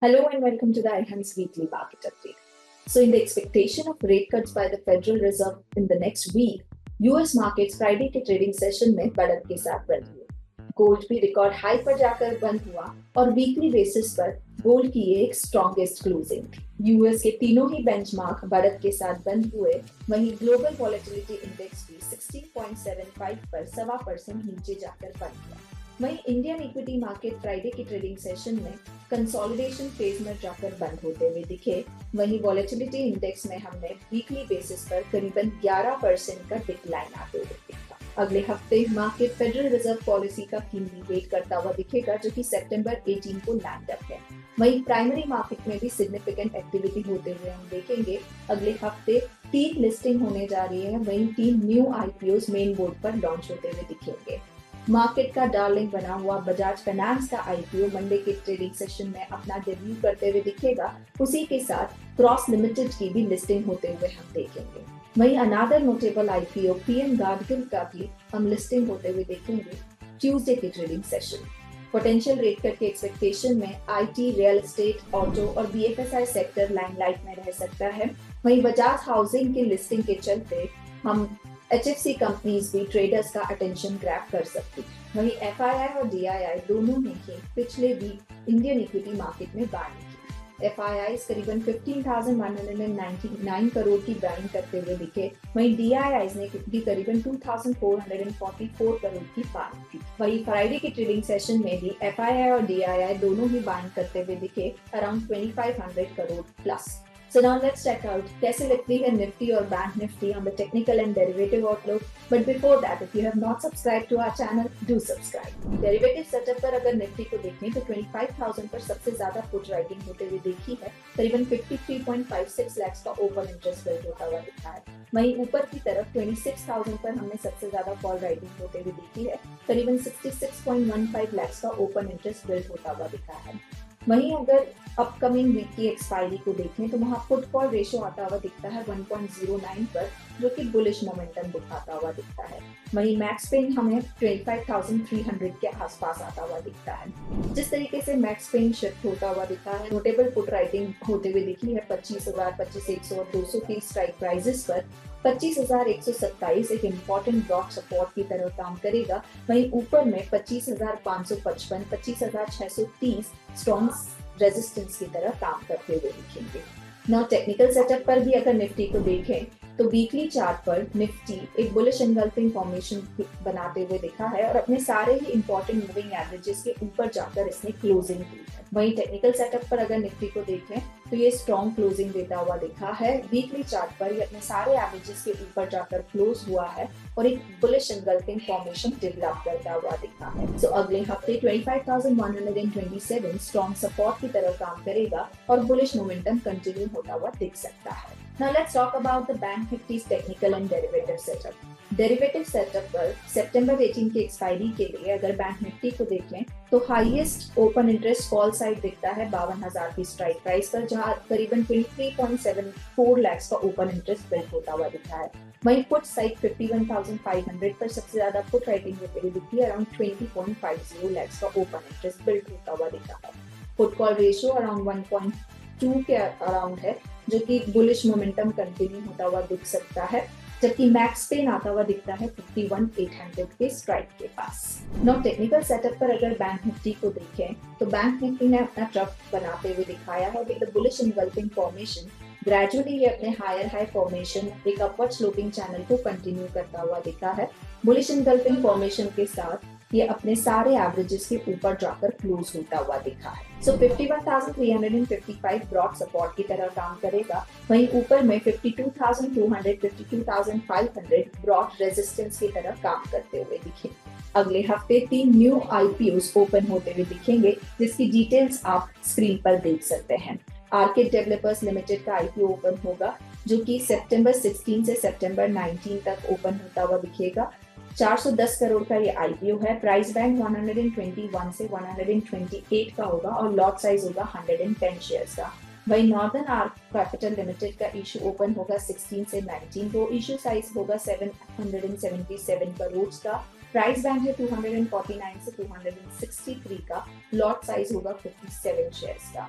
Hello and welcome to the iHands Weekly Market Update. So, in the expectation of rate cuts by the Federal Reserve in the next week, US markets Friday के trading session में बढ़त के साथ बंद हुए। Gold भी record high पर जाकर बंद हुआ और वीकली बेसिस पर गोल्ड की एक स्ट्रॉन्गेस्ट क्लोजिंग। यूएस के तीनों ही बेंचमार्क बढ़त के साथ बंद हुए, वहीं ग्लोबल वॉलेटिलिटी इंडेक्स भी 16.75 पर 1.25% नीचे जाकर बंद हुआ। वहीं इंडियन इक्विटी मार्केट फ्राइडे की ट्रेडिंग सेशन में कंसोलिडेशन फेज में जाकर बंद होते हुए दिखे। वहीं वॉलेटिलिटी इंडेक्स में हमने वीकली बेसिस पर करीबन 11% का डिक्लाइन आते हुए देखा। अगले हफ्ते मार्केट फेडरल रिजर्व पॉलिसी का कीनली वेट करता हुआ दिखेगा, जो कि सितंबर 18 को लैंड अप है। वहीं प्राइमरी मार्केट में भी सिग्निफिकेंट एक्टिविटी होते हुए हम देखेंगे। अगले हफ्ते 3 लिस्टिंग होने जा रही है, वहीं 3 न्यू आईपीओ मेन बोर्ड पर लॉन्च होते हुए दिखेंगे। मार्केट का डार्लिंग बना हुआ बजाज फाइनेंस का आईपीओ मंडे के ट्रेडिंग सेशन में अपना डेब्यू करते हुए दिखेगा। उसी के साथ क्रॉस लिमिटेड की भी लिस्टिंग होते हुए हम देखेंगे। वहीं another notable IPO PM gargle का भी हम लिस्टिंग होते हुए देखेंगे ट्यूसडे के trading session. Potential rate cut के एक्सपेक्टेशन में आईटी, रियल एस्टेट, ऑटो और बीएफएसआई सेक्टर लाइमलाइट में रह सकता है। वहीं बजाज हाउसिंग की लिस्टिंग के चलते हम एचएफसी कंपनीज भी ट्रेडर्स का अटेंशन ग्रैब कर सकती है। वहीं एफआईआई और डीआईआई दोनों ने ही पिछले वीक इंडियन इक्विटी मार्केट में बाइंग की। एफआईआई करीबन 15,199 करोड़ की बाइंग करते हुए दिखे, वहीं डीआईआई ने भी करीबन 2,444 करोड़ की बाइंग की। वहीं फ्राइडे की ट्रेडिंग सेशन में भी एफआईआई और डीआईआई दोनों ही बाइंग करते हुए दिखे around 2500 crore plus. So now let's check out कैसे लगती है निफ्टी और bank Nifty on the technical and derivative outlook. But before that, if you have not subscribed to our channel, do subscribe. Derivative setup पर अगर Nifty को देखें तो 25,000 पर सबसे ज्यादा पुट राइटिंग होते हुए देखी है। करीबन 53.56 लाख का ओपन इंटरेस्ट बिल्ड होता हुआ दिखा है। वहीं ऊपर की तरफ 26,000 पर हमने सबसे ज्यादा कॉल राइटिंग होते हुए देखी है। करीबन 66.15 लाख का ओपन इंटरेस्ट बिल्ड होता हुआ दिखा है। वहीं अगर अपकमिंग वीक की एक्सपायरी को देखें तो वहां पुट कॉल रेशियो आता हुआ दिखता है 1.09 पर, जो कि बुलिश मोमेंटम दिखाता हुआ दिखता है। वहीं मैक्स पेन हमें 25,300 के आसपास आता हुआ दिखता है। जिस तरीके से मैक्स पेन शिफ्ट होता हुआ दिखा है, नोटेबल पुट राइटिंग होते हुए दिखी है 25,000, 25,100 और 200 की स्ट्राइक प्राइजेस पर। 25,127 एक इम्पोर्टेंट ब्लॉक सपोर्ट की तरह काम करेगा। वहीं ऊपर में 25,555, 25,630 स्ट्रॉन्ग रेजिस्टेंस की तरह काम करते हुए दिखेंगे। ना टेक्निकल सेटअप पर भी अगर निफ्टी को देखें तो वीकली चार्ट पर निफ्टी एक बुलिश एंगल्फिंग फॉर्मेशन बनाते हुए दिखा है और अपने सारे ही इंपॉर्टेंट मूविंग एवरेजेस के ऊपर जाकर इसने क्लोजिंग की है। वहीं टेक्निकल सेटअप पर अगर निफ्टी को देखें तो ये स्ट्रॉन्ग क्लोजिंग देता हुआ दिखा है। वीकली चार्ट पर ये अपने सारे एवरेजेस के ऊपर जाकर क्लोज हुआ है और एक बुलिश एंगल्फिंग फॉर्मेशन डेवलप करता हुआ दिखा है। सो अगले हफ्ते 25,127 स्ट्रॉन्ग सपोर्ट की तरह काम करेगा और बुलिश मोमेंटम कंटिन्यू होता हुआ दिख सकता है। Now let's talk about the Bank Nifty's technical and derivative setup. Derivative setup पर सितंबर 18 की एक्सपायरी के लिए अगर बैंक निफ्टी को देखें तो highest open interest call side दिखता है 52,000 की स्ट्राइक प्राइस पर, जहां करीबन 23.74 लाख का ओपन इंटरेस्ट बिल्ड होता हुआ दिखा है। वहीं पुट साइड 51,500 पर सबसे ज्यादा पुट राइटिंग होते हुए दिखी है, अराउंड 20.50 लाख का ओपन इंटरेस्ट बिल्ड होता हुआ दिखा है। पुट कॉल रेशियो अराउंड 1.2 के अराउंड है, जो कि बुलिश मोमेंटम कंटिन्यू होता हुआ दिख सकता है, जबकि मैक्स पेन आता हुआ दिखता है 51,800 के स्ट्राइक के पास। नॉट टेक्निकल सेटअप पर अगर बैंक निफ्टी को देखें तो बैंक निफ्टी ने अपना ट्रफ बनाते हुए दिखाया है with bullish engulfing formation. Gradually ये अपने हायर हाई फॉर्मेशन एक अपवर्ड स्लोपिंग चैनल को कंटिन्यू करता हुआ दिखा है। बुलिश एनगल्फिंग फॉर्मेशन के साथ ये अपने सारे एवरेजेस के ऊपर जाकर क्लोज होता हुआ दिखा है। सो 51,355 ब्रॉड सपोर्ट की तरह काम करेगा। वहीं ऊपर में 52,200, 52,500 ब्रॉड रेजिस्टेंस की तरह काम करते हुए दिखे। अगले हफ्ते 3 न्यू आईपीओस ओपन होते हुए दिखेंगे, जिसकी डिटेल्स आप स्क्रीन पर देख सकते हैं। आर्किड डेवलपर्स लिमिटेड का आईपीओ ओपन होगा, जो कि सितंबर 16 से सितंबर 19 तक ओपन होता हुआ दिखेगा। 410 करोड़ का ये आईपीओ है। प्राइस बैंड 121 से 128 का होगा और लॉट साइज होगा 110 शेयर्स का। वही नॉर्दर्न आर्क कैपिटल लिमिटेड का इशू ओपन होगा 16 से 19 को। इशू साइज होगा 777 करोड़ का। प्राइस बैंड है 249 से 263 का। लॉट साइज होगा 57 शेयर्स का।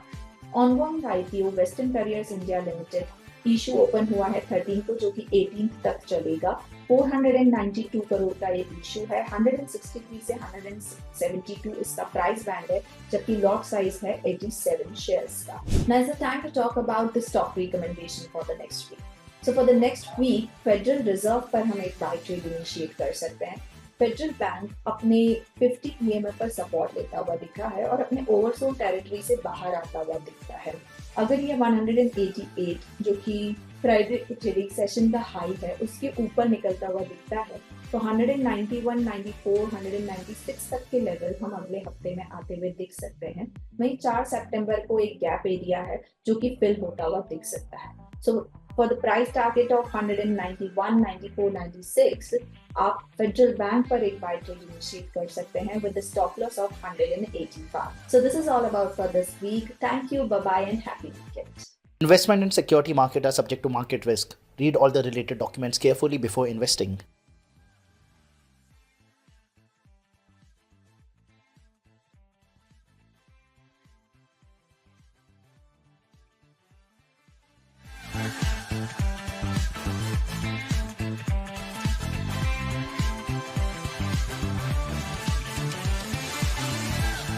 Ongoing IPO western careers India limited issue open हुआ है 13 को, जो कि 18 तक चलेगा। 492 करोड़ का ये इशू है। 163 से 172 इसका प्राइस बैंड है, जबकि लॉट साइज है 87 शेयर्स का। Now is the time to talk about the stock recommendation for the next week. So for the next week, federal reserve पर हम एक बाय ट्रेड इनिशिएट कर सकते हैं। फेडरल बैंक अपने 50 EMA पर सपोर्ट लेता हुआ दिख रहा है और अपने ओवरसोल्ड टेरिटरी से बाहर आता हुआ दिखता है। अगर ये 188 जो कि फ्राइडे के ट्रेडिंग सेशन का हाई है उसके ऊपर निकलता हुआ दिखता है, तो 191, 94, 196 तक के लेवल हम अगले हफ्ते में आते हुए दिख सकते हैं। वहीं 4 सितंबर को एक गैप एरिया है जो कि फिल होता हुआ दिख सकता है। So for the price target of 191, 94, 96 आप फेडरल बैंक पर एक बाय ट्रेड इनिशिएट कर सकते हैं with the stop loss of 185. So this is all about for this week. Thank you, bye bye and happy weekend. Investment in security market are subject to market risk. Read all the related documents carefully before investing.